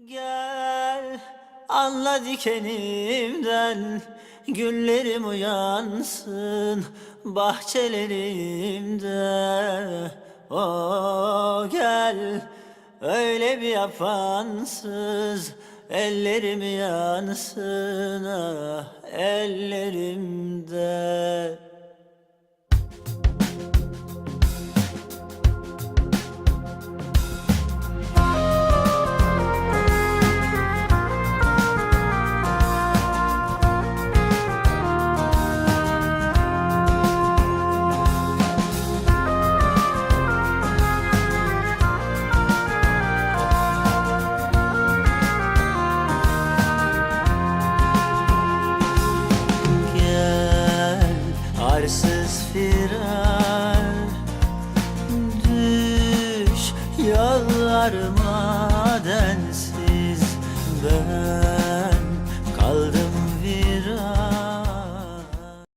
Gel anla dikenimden, güllerim uyansın bahçelerimde. O gel öyle bir yapansız, ellerim yansın ah ellerimde.